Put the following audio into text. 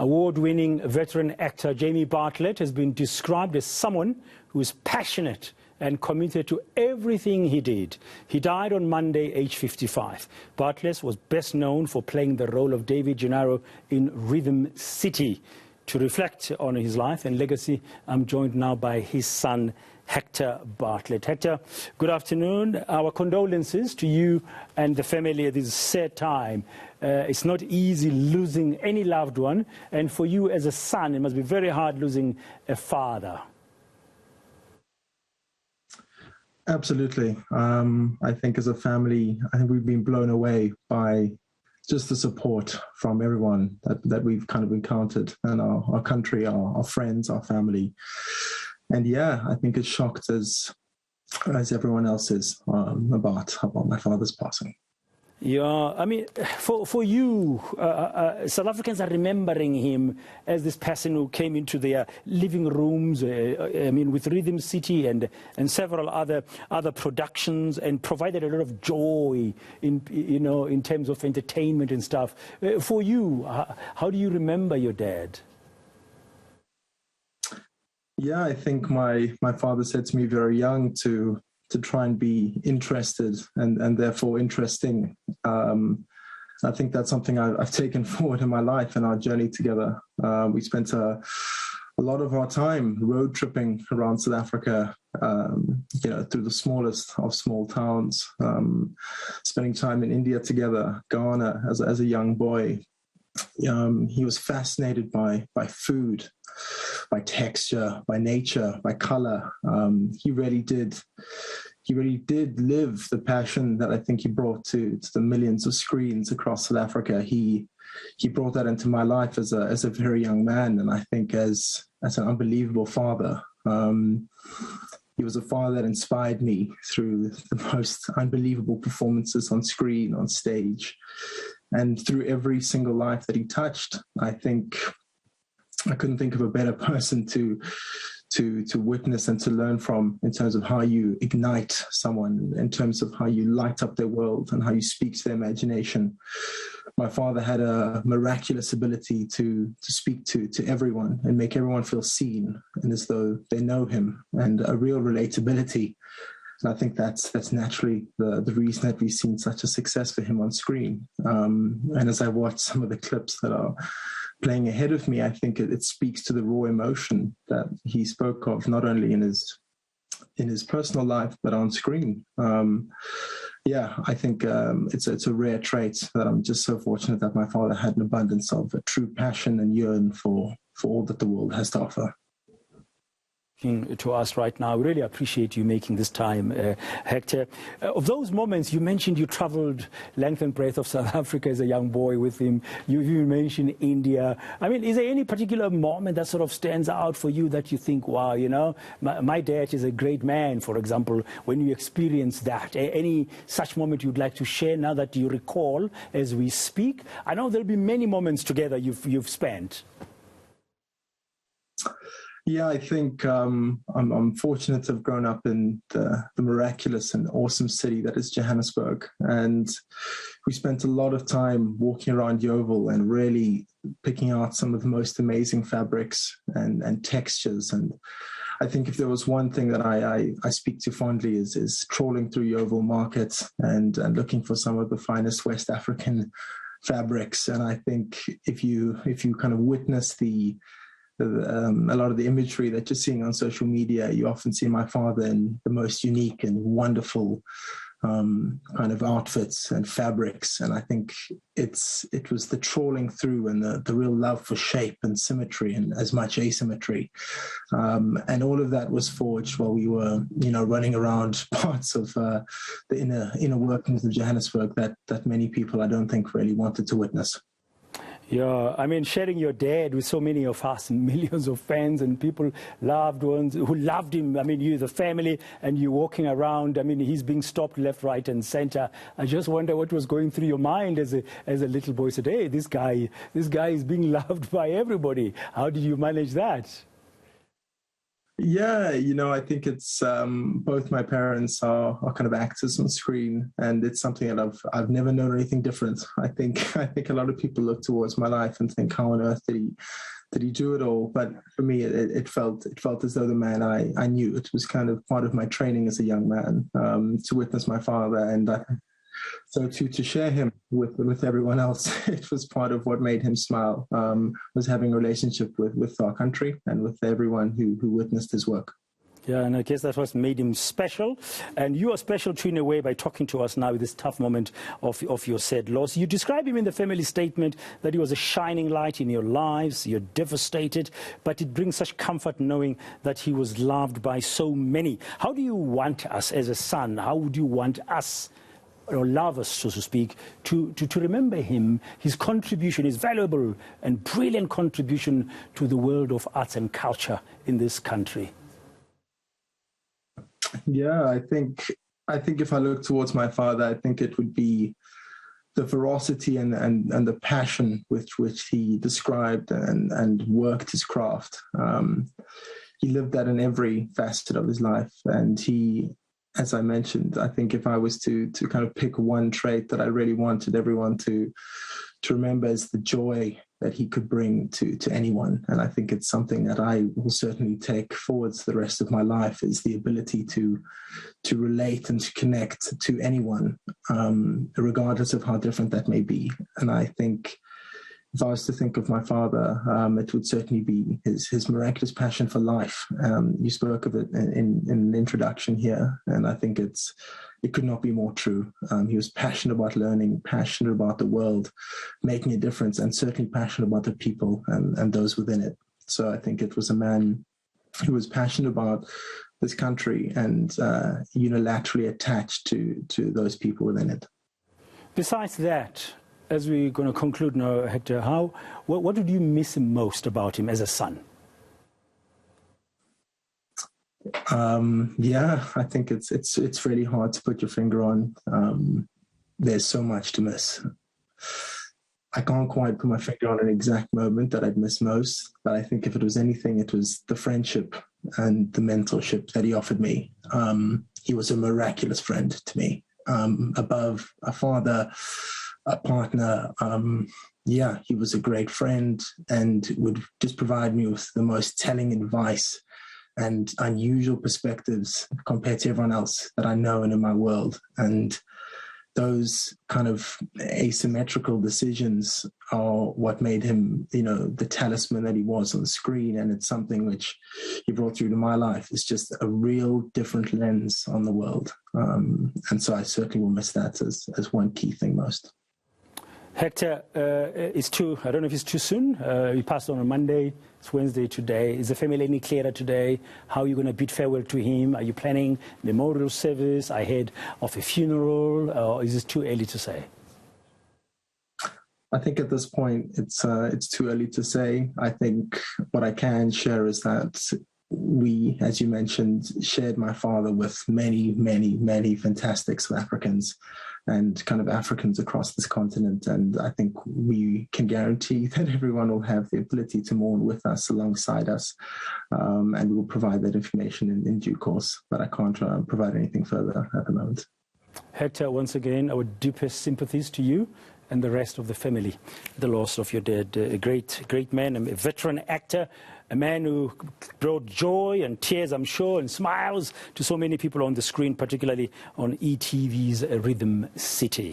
Award-winning veteran actor Jamie Bartlett has been described as someone who is passionate and committed to everything he did. He died on Monday, age 55. Bartlett was best known for playing the role of David Gennaro in Rhythm City. To reflect on his life and legacy, I'm joined now by his son, Hector Bartlett. Hector, good afternoon. Our condolences to you and the family at this sad time. It's not easy losing any loved one, and for you as a son, it must be very hard losing a father. Absolutely. I think as a family, I think we've been blown away by just the support from everyone that we've kind of encountered, and our country, our friends, our family. And yeah, I think as shocked as everyone else is about my father's passing. Yeah, I mean, for you, South Africans are remembering him as this person who came into their living rooms, I mean, with Rhythm City and several other productions, and provided a lot of joy in terms of entertainment and stuff. For you, how do you remember your dad? Yeah, I think my father said to me very young to try and be interested and therefore interesting. I think that's something I've taken forward in my life and our journey together. We spent a lot of our time road tripping around South Africa, through the smallest of small towns, spending time in India together, Ghana as a young boy. He was fascinated by food, by texture, by nature, by color. He really did live the passion that I think he brought to the millions of screens across South Africa. He brought that into my life as a very young man, and I think as an unbelievable father. He was a father that inspired me through the most unbelievable performances on screen, on stage, and through every single life that he touched. I think I couldn't think of a better person to witness and to learn from in terms of how you ignite someone, in terms of how you light up their world and how you speak to their imagination. My father had a miraculous ability to speak to everyone and make everyone feel seen and as though they know him, and a real relatability. And I think that's naturally the reason that we've seen such a success for him on screen. And as I watch some of the clips that are playing ahead of me, I think it speaks to the raw emotion that he spoke of, not only in his personal life, but on screen. I think it's a rare trait that I'm just so fortunate that my father had an abundance of a true passion and yearn for all that the world has to offer. To us right now. We really appreciate you making this time, Hector. Of those moments, you mentioned you traveled length and breadth of South Africa as a young boy with him. You even mentioned India. I mean, is there any particular moment that sort of stands out for you that you think, wow, my dad is a great man, for example, when you experience that? Any such moment you'd like to share now that you recall as we speak? I know there'll be many moments together you've spent. Yeah, I think I'm fortunate to have grown up in the miraculous and awesome city that is Johannesburg. And we spent a lot of time walking around Yeovil and really picking out some of the most amazing fabrics and textures. And I think if there was one thing that I speak to fondly is trawling through Yeovil markets and looking for some of the finest West African fabrics. And I think if you kind of witness a lot of the imagery that you're seeing on social media, you often see my father in the most unique and wonderful kind of outfits and fabrics. And I think it was the trawling through and the real love for shape and symmetry and as much asymmetry. And all of that was forged while we were, running around parts of the inner workings of Johannesburg that many people, I don't think, really wanted to witness. Yeah, I mean, sharing your dad with so many of us, millions of fans and people, loved ones who loved him. I mean, you, the family, and you walking around. I mean, he's being stopped left, right, and center. I just wonder what was going through your mind as a little boy. Said, hey, this guy is being loved by everybody. How did you manage that? Yeah, I think it's both my parents are kind of actors on screen, and it's something that I've never known anything different. I think a lot of people look towards my life and think, how on earth did he do it all? But for me, it felt as though the man I knew. It was kind of part of my training as a young man, to witness my father, and so to share him with everyone else. It was part of what made him smile, was having a relationship with our country and with everyone who witnessed his work. Yeah, and I guess that's what made him special. And you are special too, in a way, by talking to us now in this tough moment of your said loss. You describe him in the family statement that he was a shining light in your lives. You're devastated, but it brings such comfort knowing that he was loved by so many. How do you want us as a son? How would you want us, or love us, so to speak, to remember him, his contribution, his valuable and brilliant contribution to the world of arts and culture in this country? Yeah, I think if I look towards my father, I think it would be the ferocity and the passion with which he described and worked his craft. He lived that in every facet of his life, and he, as I mentioned, I think if I was to kind of pick one trait that I really wanted everyone to remember, is the joy that he could bring to anyone. And I think it's something that I will certainly take forwards the rest of my life, is the ability to relate and to connect to anyone, regardless of how different that may be. And I think if I was to think of my father, it would certainly be his miraculous passion for life. You spoke of it in the introduction here, and I think it could not be more true. He was passionate about learning, passionate about the world, making a difference, and certainly passionate about the people and those within it. So I think it was a man who was passionate about this country and unilaterally attached to those people within it. Besides that, as we're going to conclude now, Hector, what did you miss most about him as a son? Yeah, I think it's really hard to put your finger on. There's so much to miss. I can't quite put my finger on an exact moment that I'd miss most, but I think if it was anything, it was the friendship and the mentorship that he offered me. He was a miraculous friend to me, above a father, a partner. Yeah, he was a great friend and would just provide me with the most telling advice and unusual perspectives compared to everyone else that I know and in my world. And those kind of asymmetrical decisions are what made him, the talisman that he was on the screen. And it's something which he brought through to my life. It's just a real different lens on the world. And so I certainly will miss that as one key thing most. Hector, I don't know if it's too soon. He passed on Monday. It's Wednesday today. Is the family any clearer today? How are you going to bid farewell to him? Are you planning memorial service ahead of a funeral? Or is it too early to say? I think at this point, it's too early to say. I think what I can share is that we, as you mentioned, shared my father with many, many, many fantastic South Africans and kind of Africans across this continent. And I think we can guarantee that everyone will have the ability to mourn with us, alongside us, and we'll provide that information in due course. But I can't provide anything further at the moment. Hector, once again, our deepest sympathies to you and the rest of the family, the loss of your dad. A great man, a veteran actor, a man who brought joy and tears, I'm sure, and smiles to so many people on the screen, particularly on eTV's Rhythm City.